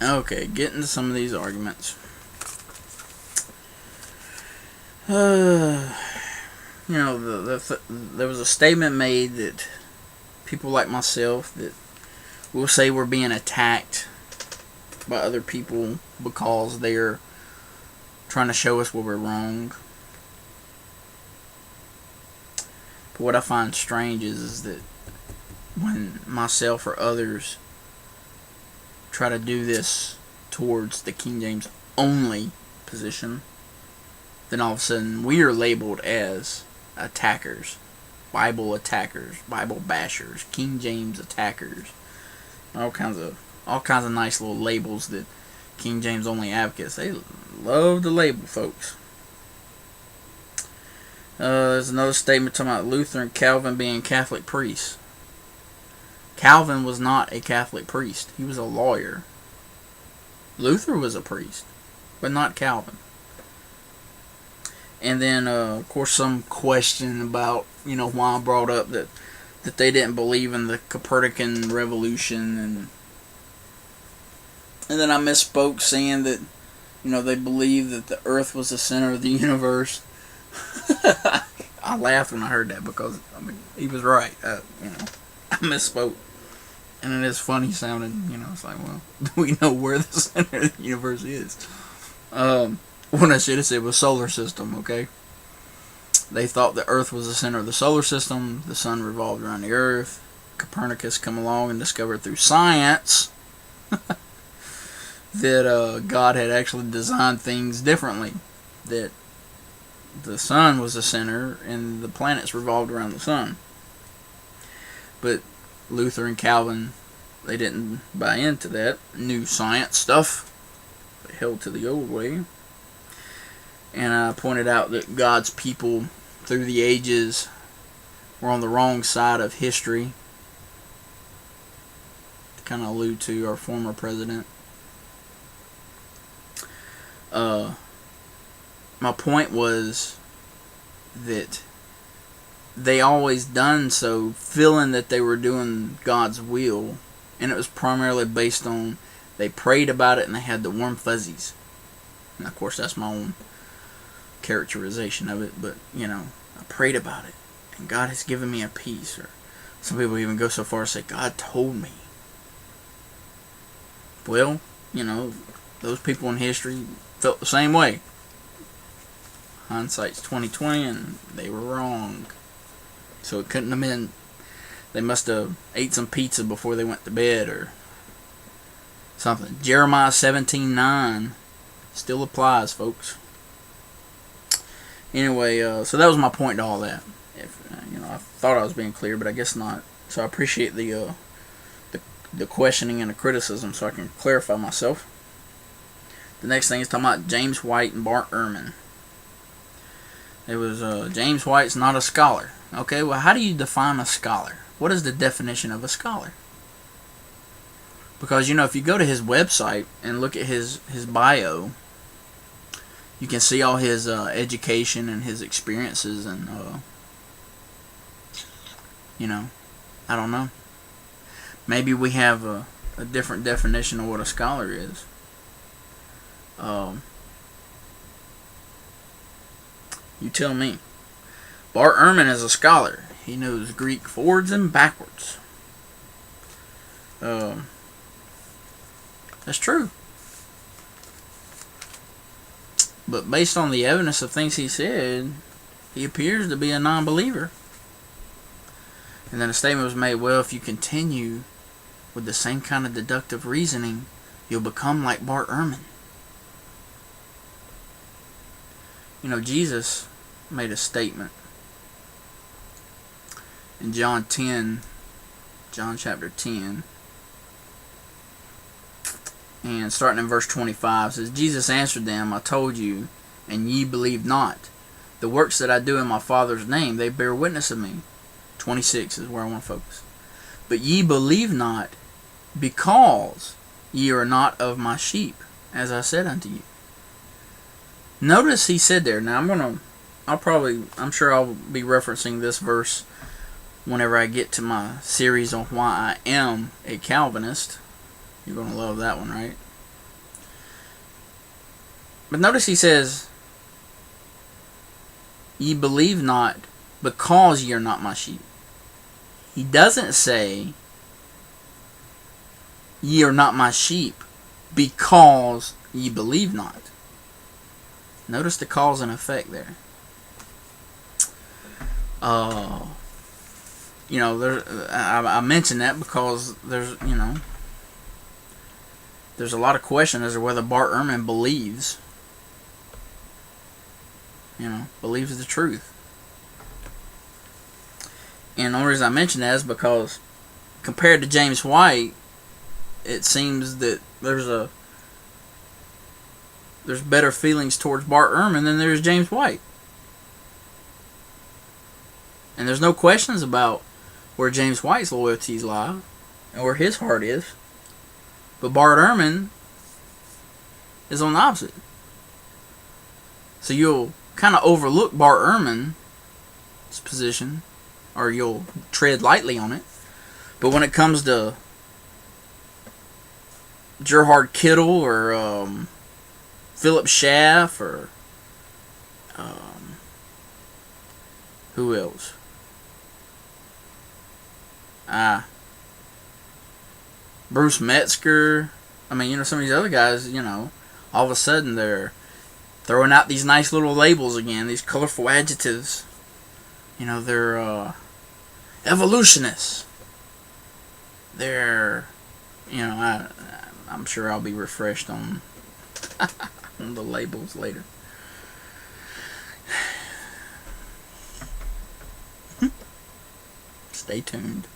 Okay, get into some of these arguments. There was a statement made that people like myself that will say we're being attacked by other people because they're trying to show us where we're wrong. But what I find strange is that when myself or others try to do this towards the King James only position, then all of a sudden we are labeled as attackers, Bible bashers, King James attackers, all kinds of nice little labels that King James only advocates, they love to label folks. There's another statement talking about Luther and Calvin being Catholic priests. Calvin was not a Catholic priest. He was a lawyer. Luther was a priest, but not Calvin. And then, of course, some question about, why I brought up that they didn't believe in the Copernican revolution. And then I misspoke saying that, they believed that the earth was the center of the universe. I laughed when I heard that because, he was right. I misspoke. And it is funny sounding, it's like, well, we know where the center of the universe is. What I should have said was solar system, okay? They thought the earth was the center of the solar system. The sun revolved around the earth. Copernicus come along and discovered through science that God had actually designed things differently. That the sun was the center and the planets revolved around the sun. But Luther and Calvin, they didn't buy into that new science stuff. They held to the old way. And I pointed out that God's people through the ages were on the wrong side of history. To kind of allude to our former president. My point was that they always done so feeling that they were doing God's will, and it was primarily based on they prayed about it and they had the warm fuzzies. And of course that's my own characterization of it, but I prayed about it and God has given me a peace. Or some people even go so far as say God told me. Well, those people in history felt the same way. Hindsight's 20/20 and they were wrong. So it couldn't have been, they must have ate some pizza before they went to bed or something. Jeremiah 17:9 still applies, folks. Anyway, so that was my point to all that. I thought I was being clear, but I guess not. So I appreciate the questioning and the criticism, so I can clarify myself. The next thing is talking about James White and Bart Ehrman. It was James White's not a scholar. Okay, well, how do you define a scholar? What is the definition of a scholar? Because if you go to his website and look at his bio, you can see all his education and his experiences, and I don't know. Maybe we have a different definition of what a scholar is. You tell me. Bart Ehrman is a scholar. He knows Greek forwards and backwards. That's true. But based on the evidence of things he said, he appears to be a non-believer. And then a statement was made, well, if you continue with the same kind of deductive reasoning, you'll become like Bart Ehrman. Jesus made a statement in John chapter 10, and starting in verse 25, says, Jesus answered them, I told you, and ye believe not. The works that I do in my Father's name, they bear witness of me. 26 is where I want to focus. But ye believe not, because ye are not of my sheep, as I said unto you. Notice he said there, now I'm sure I'll be referencing this verse whenever I get to my series on why I am a Calvinist. You're going to love that one, right? But notice he says, ye believe not, because ye are not my sheep. He doesn't say, ye are not my sheep, because ye believe not. Notice the cause and effect there. I mentioned that because there's a lot of question as to whether Bart Ehrman believes the truth. And the only reason I mention that is because compared to James White, it seems that there's better feelings towards Bart Ehrman than there's James White. And there's no questions about where James White's loyalties lie and where his heart is. But Bart Ehrman is on the opposite. So you'll kind of overlook Bart Ehrman's position, or you'll tread lightly on it. But when it comes to Gerhard Kittle or Philip Schaff or who else? Bruce Metzger. I mean, some of these other guys, all of a sudden they're throwing out these nice little labels again, these colorful adjectives. They're evolutionists. They're, I'm sure I'll be refreshed on on the labels later. Stay tuned.